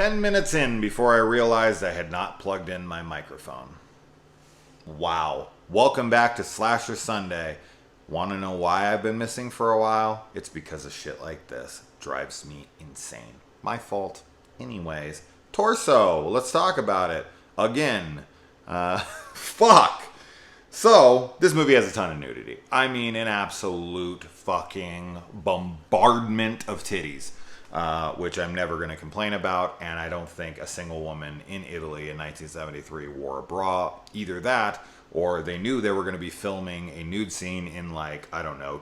10 minutes in before I realized I had not plugged in my microphone. Wow. Welcome back to Slasher Sunday. Want to know why I've been missing for a while? It's because of shit like this. Drives me insane. My fault. Anyways. Torso. Let's talk about it. Again. Fuck. So, this movie has a ton of nudity. I mean, an absolute fucking bombardment of titties. Which I'm never going to complain about, and I don't think a single woman in Italy in 1973 wore a bra. Either that, or they knew they were going to be filming a nude scene in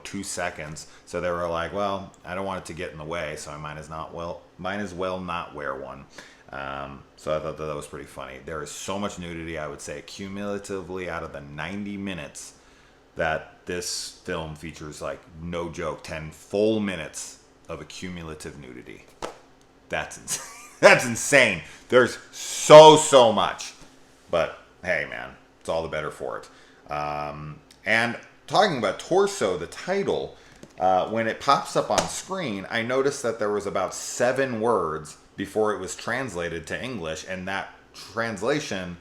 2 seconds, so they were like, well, I don't want it to get in the way, so I might as well not wear one. So I thought that was pretty funny. There is so much nudity, I would say, cumulatively out of the 90 minutes that this film features, no joke, 10 full minutes of accumulative nudity. That's insane. That's insane. There's so much. But hey, man, it's all the better for it. And talking about Torso, the title, when it pops up on screen, I noticed that there was about 7 words before it was translated to English, and that translation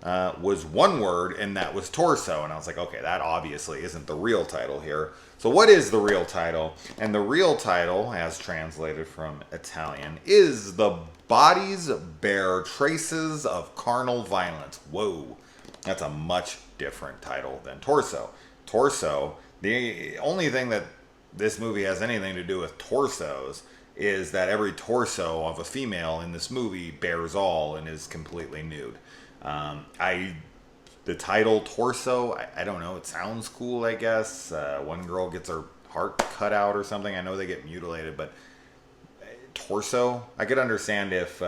was one word, and that was torso. And I was like, okay, that obviously isn't the real title here. So what is the real title? And the real title, as translated from Italian, is The Bodies Bear Traces of Carnal Violence. Whoa, that's a much different title than Torso. Torso, the only thing that this movie has anything to do with torsos is that every torso of a female in this movie bears all and is completely nude. The title Torso, I don't know, it sounds cool, I guess. One girl gets her heart cut out or something. I know they get mutilated, but Torso, I could understand if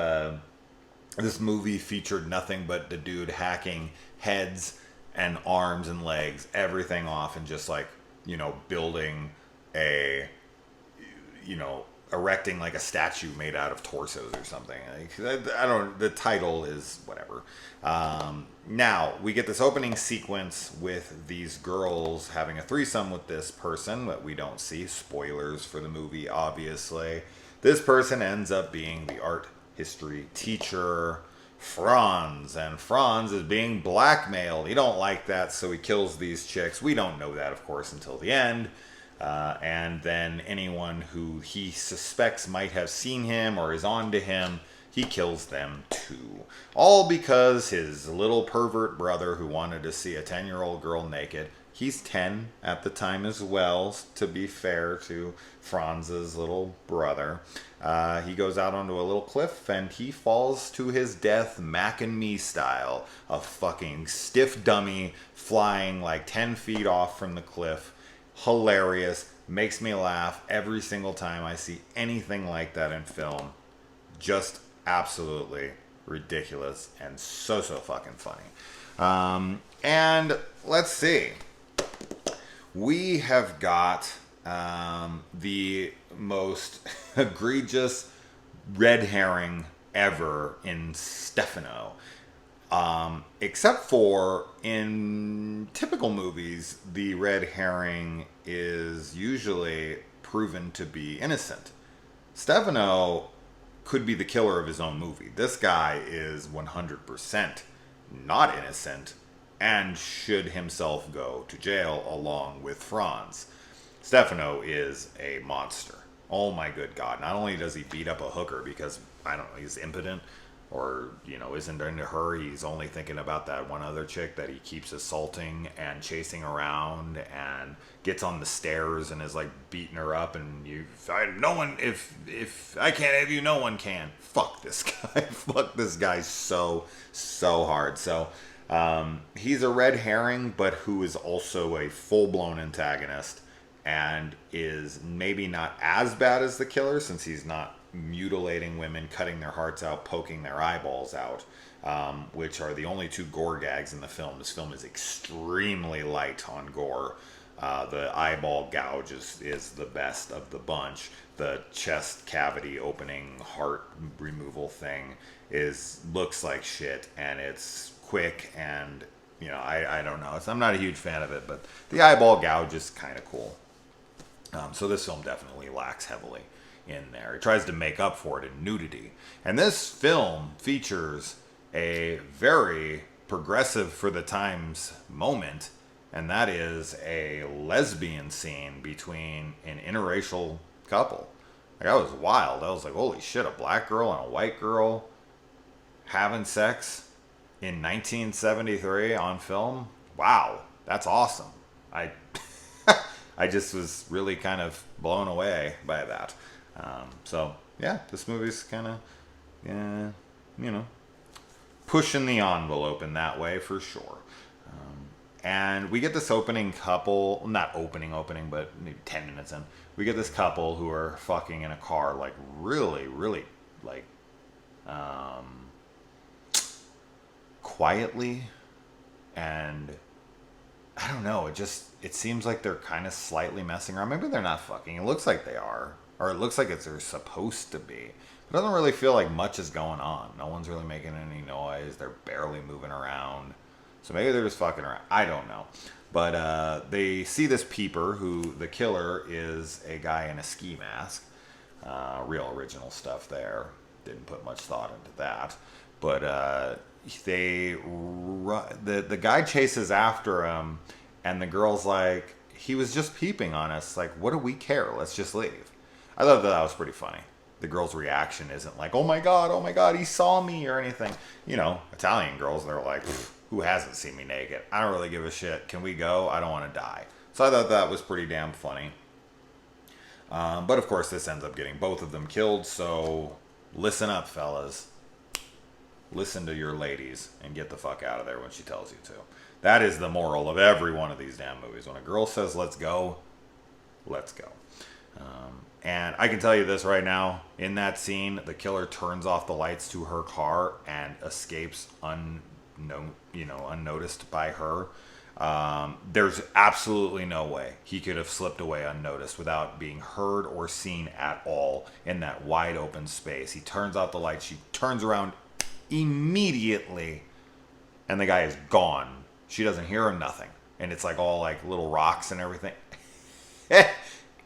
this movie featured nothing but the dude hacking heads and arms and legs, everything off, and just building a, erecting a statue made out of torsos or something. The title is whatever. Now we get this opening sequence with these girls having a threesome with this person that we don't see. Spoilers for the movie, obviously. This person ends up being the art history teacher, Franz, and Franz is being blackmailed. He don't like that, so he kills these chicks. We don't know that, of course, until the end. And then anyone who he suspects might have seen him or is on to him, he kills them too. All because his little pervert brother who wanted to see a 10-year-old girl naked, he's 10 at the time as well, to be fair to Franz's little brother. He goes out onto a little cliff and he falls to his death Mac and Me style. A fucking stiff dummy flying 10 feet off from the cliff. Hilarious, makes me laugh every single time I see anything like that in film. Just absolutely ridiculous and so fucking funny. And let's see, we have got the most egregious red herring ever in Stefano. Except for in typical movies, the red herring is usually proven to be innocent. Stefano could be the killer of his own movie. This guy is 100% not innocent and should himself go to jail along with Franz. Stefano is a monster. Oh my good God. Not only does he beat up a hooker because, I don't know, he's impotent, or, isn't into her. He's only thinking about that one other chick that he keeps assaulting and chasing around, and gets on the stairs and is beating her up. And if I can't have you, no one can. Fuck this guy. Fuck this guy so hard. So he's a red herring, but who is also a full-blown antagonist, and is maybe not as bad as the killer, since he's not mutilating women, cutting their hearts out, poking their eyeballs out, which are the only 2 gore gags in the film. This film is extremely light on gore. The eyeball gouge is the best of the bunch. The chest cavity opening heart removal thing looks like shit, and it's quick, and I don't know. I'm not a huge fan of it, but the eyeball gouge is kind of cool. So this film definitely lacks heavily in there. He tries to make up for it in nudity. And this film features a very progressive for the times moment, and that is a lesbian scene between an interracial couple. Like, that was wild. I was like, holy shit, a black girl and a white girl having sex in 1973 on film? Wow, that's awesome. I I just was really kind of blown away by that. So yeah, this movie's kind of, pushing the envelope in that way for sure. And we get this opening couple, not opening, but maybe 10 minutes in, we get this couple who are fucking in a car, like really, really, like, quietly, and I don't know, it seems like they're kind of slightly messing around. Maybe they're not fucking. It looks like they are, or it looks like they're supposed to be. It doesn't really feel like much is going on. No one's really making any noise. They're barely moving around. So maybe they're just fucking around. I don't know. But they see this peeper, who the killer is a guy in a ski mask. Real original stuff there. Didn't put much thought into that. But the guy chases after him, and the girl's like, he was just peeping on us. Like, what do we care? Let's just leave. I thought that was pretty funny. The girl's reaction isn't like, oh my god, he saw me, or anything. Italian girls, they're like, who hasn't seen me naked? I don't really give a shit. Can we go? I don't want to die. So I thought that was pretty damn funny. But of course, this ends up getting both of them killed. So listen up, fellas. Listen to your ladies and get the fuck out of there when she tells you to. That is the moral of every one of these damn movies. When a girl says, let's go, let's go. And I can tell you this right now. In that scene, the killer turns off the lights to her car and escapes unnoticed by her. There's absolutely no way he could have slipped away unnoticed without being heard or seen at all in that wide open space. He turns off the lights. She turns around immediately, and the guy is gone. She doesn't hear him, nothing. And it's like all like little rocks and everything.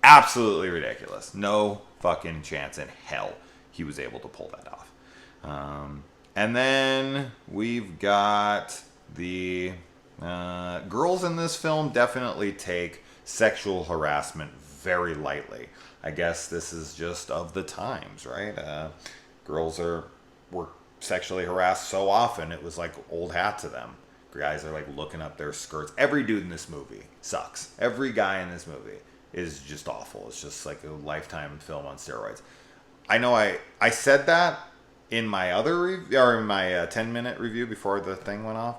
Absolutely ridiculous. No fucking chance in hell he was able to pull that off. And then we've got the girls in this film definitely take sexual harassment very lightly. I guess this is just of the times, right? Girls were sexually harassed so often, it was like old hat to them. Guys are like looking up their skirts. Every dude in this movie sucks. Every guy in this movie is just awful. It's just like a Lifetime film on steroids. I know I said that in my other review, or in my 10-minute review before the thing went off.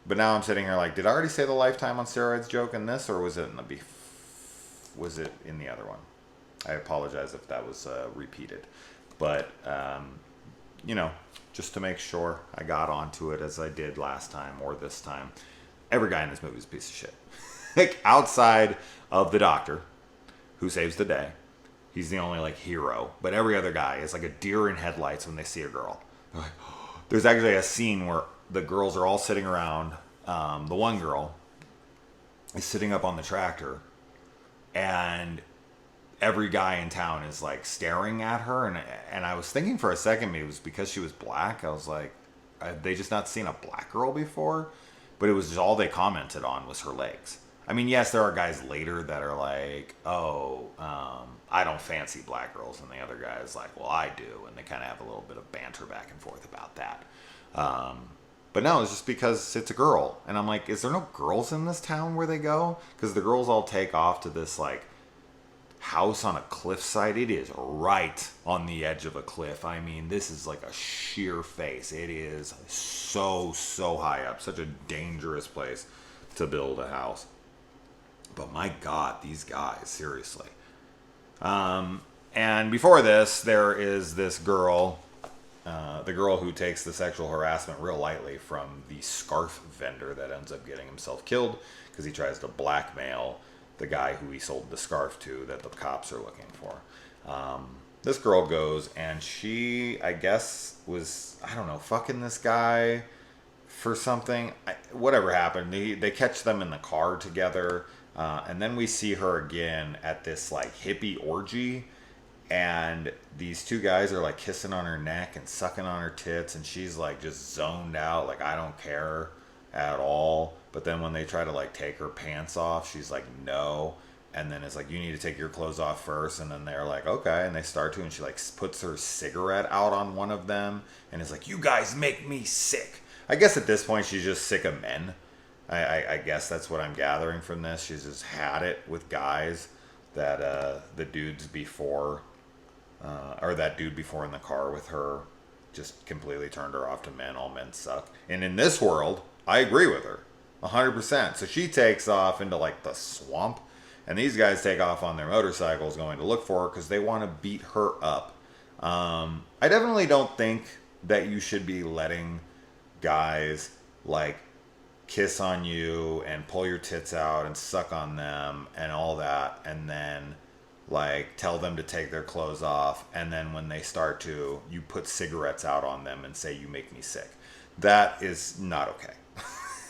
But now I'm sitting here like, did I already say the Lifetime on steroids joke in this, or was it in the other one? I apologize if that was repeated. But, just to make sure I got onto it as I did last time or this time, every guy in this movie is a piece of shit. Like, outside of the doctor, who saves the day. He's the only, like, hero. But every other guy is like a deer in headlights when they see a girl. They're like, oh. There's actually a scene where the girls are all sitting around. The one girl is sitting up on the tractor, and every guy in town is, like, staring at her. And I was thinking for a second maybe it was because she was black. I was like, have they just not seen a black girl before? But it was just all they commented on was her legs. I mean, yes, there are guys later that are like, I don't fancy black girls. And the other guy is like, well, I do. And they kind of have a little bit of banter back and forth about that. But no, it's just because it's a girl. And I'm like, is there no girls in this town where they go? Because the girls all take off to this, like, house on a cliffside. It is right on the edge of a cliff. I mean, this is like a sheer face. It is so high up. Such a dangerous place to build a house. But my God, these guys, seriously. And before this, there is this girl, the girl who takes the sexual harassment real lightly from the scarf vendor that ends up getting himself killed because he tries to blackmail the guy who he sold the scarf to that the cops are looking for. This girl goes, and she, I guess, was, I don't know, fucking this guy for something. Whatever happened. They catch them in the car together. And then we see her again at this, like, hippie orgy. And these two guys are like kissing on her neck and sucking on her tits, and she's like just zoned out, like I don't care at all. But then when they try to like take her pants off, she's like no. And then it's like, you need to take your clothes off first. And then they're like, okay. And they start to, and she like puts her cigarette out on one of them, and is like, you guys make me sick. I guess at this point she's just sick of men. I guess that's what I'm gathering from this. She's just had it with guys that the dudes before, or that dude before in the car with her, just completely turned her off to men. All men suck. And in this world, I agree with her 100%. So she takes off into like the swamp, and these guys take off on their motorcycles going to look for her because they want to beat her up. I definitely don't think that you should be letting guys like kiss on you and pull your tits out and suck on them and all that, and then like tell them to take their clothes off, and then when they start to, you put cigarettes out on them and say, you make me sick. That is not okay.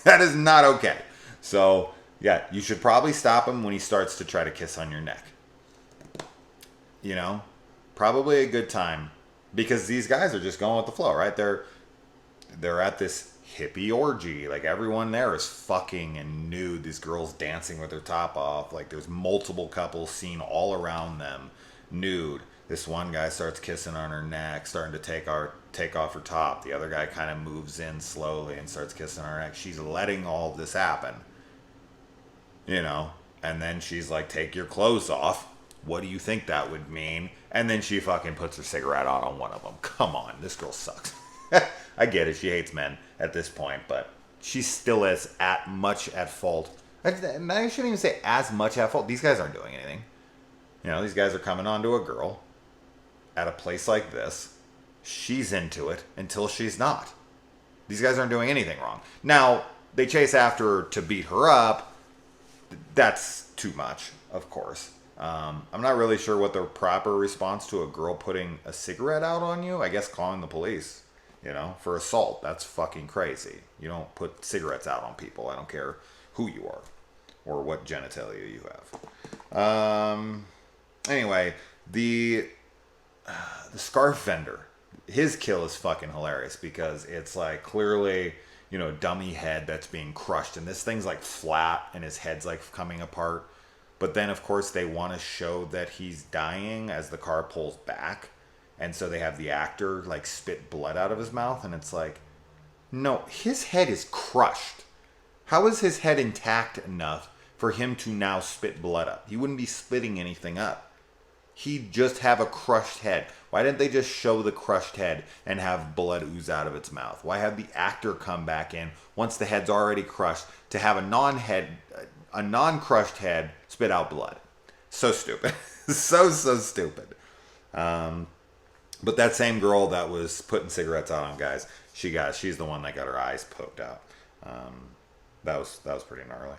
That is not okay. So yeah, you should probably stop him when he starts to try to kiss on your neck. You know, probably a good time, because these guys are just going with the flow, right? They're at this hippie orgy. Like everyone there is fucking and nude. These girls dancing with their top off. Like there's multiple couples seen all around them nude. This one guy starts kissing on her neck, starting to take off her top. The other guy kind of moves in slowly and starts kissing on her neck. She's letting all of this happen, you know, and then she's like, take your clothes off. What do you think that would mean? And then she fucking puts her cigarette out on one of them. Come on, this girl sucks. I get it. She hates men at this point, but she still is at much at fault. I shouldn't even say as much at fault. These guys aren't doing anything. You know, these guys are coming on to a girl at a place like this. She's into it until she's not. These guys aren't doing anything wrong. Now, they chase after her to beat her up. That's too much, of course. I'm not really sure what the proper response to a girl putting a cigarette out on you. I guess calling the police, you know, for assault. That's fucking crazy. You don't put cigarettes out on people. I don't care who you are or what genitalia you have. Anyway, the scarf vendor, his kill is fucking hilarious because it's like clearly, you know, dummy head that's being crushed, and this thing's like flat and his head's like coming apart. But then of course they want to show that he's dying as the car pulls back, and so they have the actor like spit blood out of his mouth, and it's like, no, his head is crushed. How is his head intact enough for him to now spit blood up? He wouldn't be spitting anything up. He'd just have a crushed head. Why didn't they just show the crushed head and have blood ooze out of its mouth? Why have the actor come back in once the head's already crushed to have a non-crushed head spit out blood? So stupid. so stupid. But that same girl that was putting cigarettes out on guys, she's the one that got her eyes poked out. That was pretty gnarly.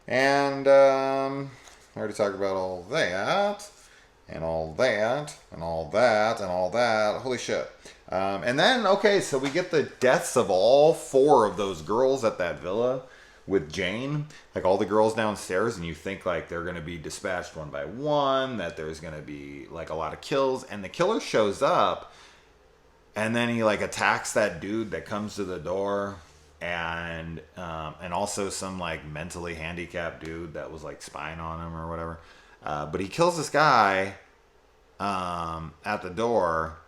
And I already talked about all that. And all that, and all that, and all that. Holy shit. And then, okay, so we get the deaths of all four of those girls at that villa with Jane. Like all the girls downstairs, and you think like they're going to be dispatched one by one, that there's going to be like a lot of kills. And the killer shows up, and then he like attacks that dude that comes to the door. And also some like mentally handicapped dude that was like spying on him or whatever. But he kills this guy at the door,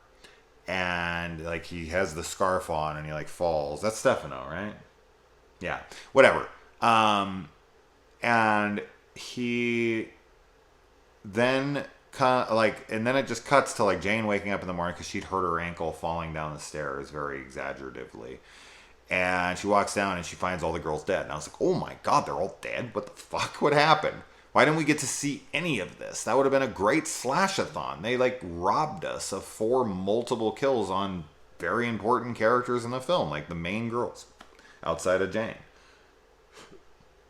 and like he has the scarf on and he like falls. That's Stefano, right? Yeah, whatever. And he then and then it just cuts to like Jane waking up in the morning because she'd hurt her ankle falling down the stairs very exaggeratively. And she walks down and she finds all the girls dead. And I was like, oh my God, they're all dead? What the fuck? What happened? Why didn't we get to see any of this? That would have been a great slash-a-thon. They like robbed us of 4 multiple kills on very important characters in the film, like the main girls outside of Jane.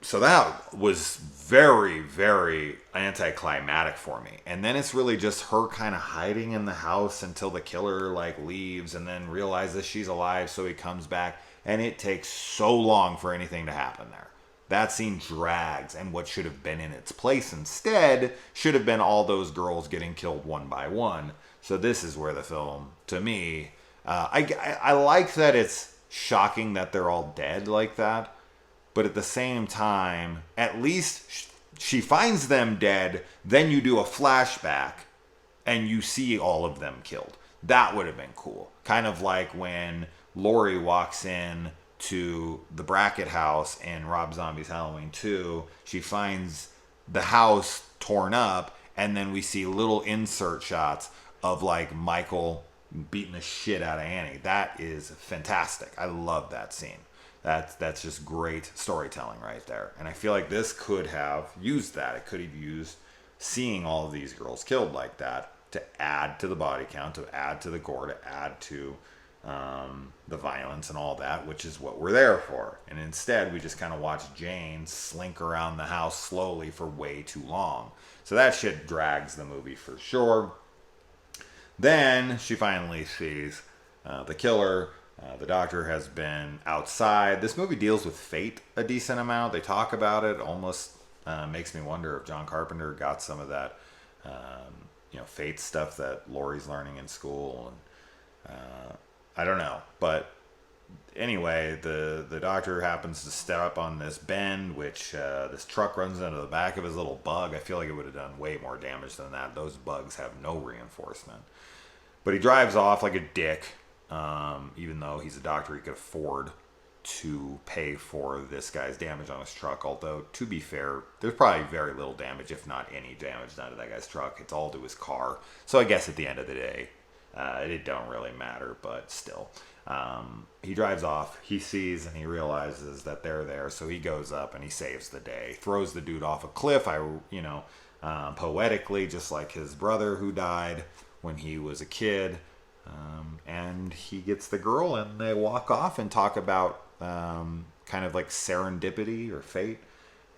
So that was very, very anticlimactic for me. And then it's really just her kind of hiding in the house until the killer like leaves and then realizes she's alive, so he comes back. And it takes so long for anything to happen there. That scene drags, and what should have been in its place instead should have been all those girls getting killed one by one. So this is where the film, to me, I like that it's shocking that they're all dead like that, but at the same time, at least she finds them dead, then you do a flashback, and you see all of them killed. That would have been cool. Kind of like when Laurie walks in to the Brackett house in Rob Zombie's Halloween 2. She finds the house torn up, and then we see little insert shots of like Michael beating the shit out of Annie. That is fantastic. I love that scene. That's just great storytelling right there. And I feel like this could have used that. It could have used seeing all of these girls killed like that to add to the body count, to add to the gore, to add to the violence and all that, which is what we're there for. And instead, we just kind of watch Jane slink around the house slowly for way too long. So that shit drags the movie for sure. Then she finally sees the killer. The doctor has been outside. This movie deals with fate a decent amount. They talk about it. Almost makes me wonder if John Carpenter got some of that, fate stuff that Laurie's learning in school. And I don't know. But anyway, the doctor happens to step up on this bend, which this truck runs into the back of his little bug. I feel like it would have done way more damage than that. Those bugs have no reinforcement. But he drives off like a dick. Even though he's a doctor, he could afford to pay for this guy's damage on his truck. Although, to be fair, there's probably very little damage, if not any damage done to that guy's truck. It's all to his car. So I guess at the end of the day, it don't really matter, but still. He drives off, he sees, and he realizes that they're there, so he goes up and he saves the day. Throws the dude off a cliff, poetically, just like his brother who died when he was a kid. And he gets the girl, and they walk off and talk about kind of like serendipity or fate.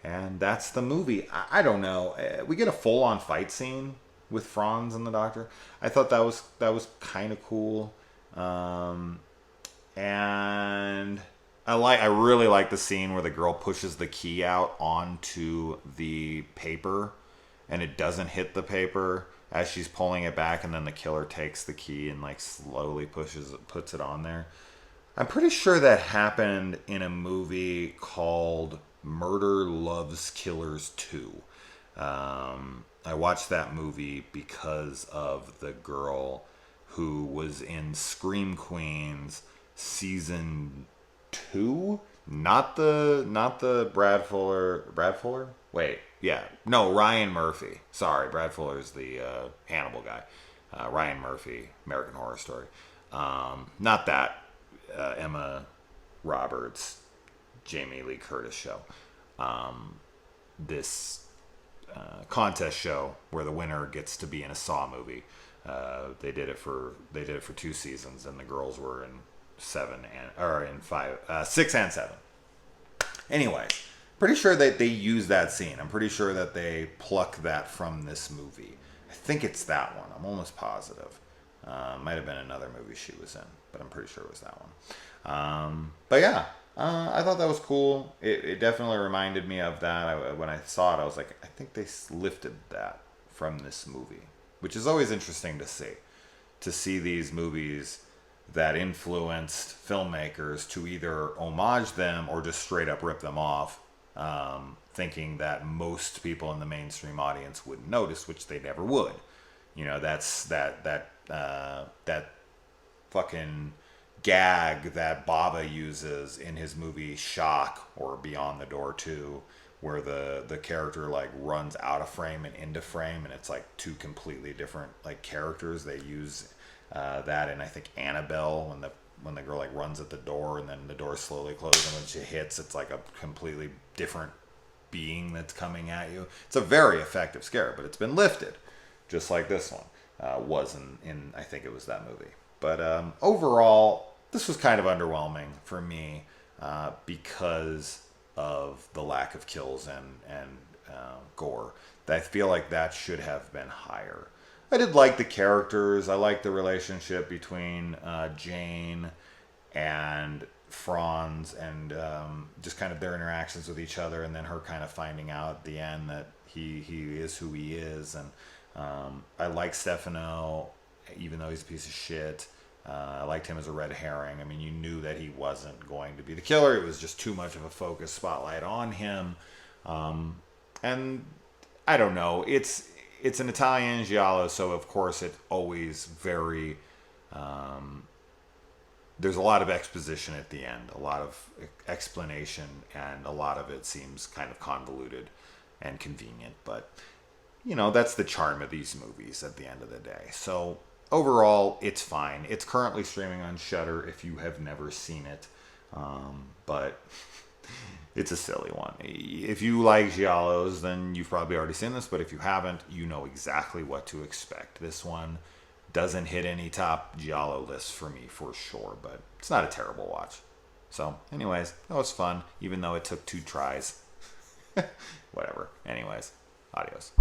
And that's the movie. I don't know. We get a full-on fight scene with Franz and the doctor. I thought that was kind of cool. And I really like the scene where the girl pushes the key out onto the paper, and it doesn't hit the paper as she's pulling it back, and then the killer takes the key and like slowly puts it on there. I'm pretty sure that happened in a movie called Murder Loves Killers 2. I watched that movie because of the girl who was in Scream Queens season 2, not the Brad Fuller. Wait. Yeah, no, Ryan Murphy. Sorry, Brad Fuller's the Hannibal guy. Ryan Murphy, American Horror Story. Not that Emma Roberts, Jamie Lee Curtis show. This contest show where the winner gets to be in a Saw movie. They did it for 2 seasons, and the girls were in 6 and 7. Anyway. Pretty sure that they use that scene. I'm pretty sure that they pluck that from this movie. I think it's that one. I'm almost positive. Might have been another movie she was in, but I'm pretty sure it was that one. But yeah, I thought that was cool. It definitely reminded me of that. When I saw it, I was like, I think they lifted that from this movie, which is always interesting to see. To see these movies that influenced filmmakers to either homage them or just straight up rip them off. Thinking that most people in the mainstream audience wouldn't notice, which they never would. That's that fucking gag that Baba uses in his movie Shock or Beyond the Door 2, where the character like runs out of frame and into frame, and it's like 2 completely different like characters. They use that in, I think, Annabelle, when the girl like runs at the door and then the door slowly closes, and when she hits, it's like a completely different being that's coming at you. It's a very effective scare, but it's been lifted, just like this one was in I think it was that movie. But overall, this was kind of underwhelming for me because of the lack of kills and gore. I feel like that should have been higher. I did like the characters. I liked the relationship between Jane and Franz and just kind of their interactions with each other, and then her kind of finding out at the end that he is who he is. And I like Stefano, even though he's a piece of shit. I liked him as a red herring. I mean, you knew that he wasn't going to be the killer. It was just too much of a focus spotlight on him. And I don't know. It's an Italian giallo, so of course it's always very. There's a lot of exposition at the end, a lot of explanation, and a lot of it seems kind of convoluted and convenient. But that's the charm of these movies at the end of the day. So overall, it's fine. It's currently streaming on Shudder if you have never seen it. But it's a silly one. If you like giallos, then you've probably already seen this. But if you haven't, you know exactly what to expect. This one doesn't hit any top giallo lists for me for sure. But it's not a terrible watch. So anyways, that was fun. Even though it took 2 tries. Whatever. Anyways, adios.